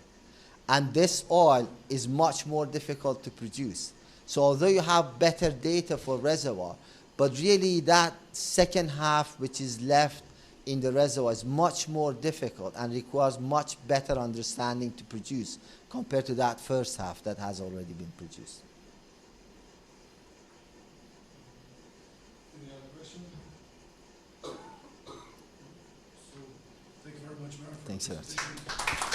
And this oil is much more difficult to produce. So although you have better data for reservoir, but really that second half which is left in the reservoir is much more difficult and requires much better understanding to produce compared to that first half that has already been produced. Any other question? So, thank you very much, Mehran. Thanks a lot.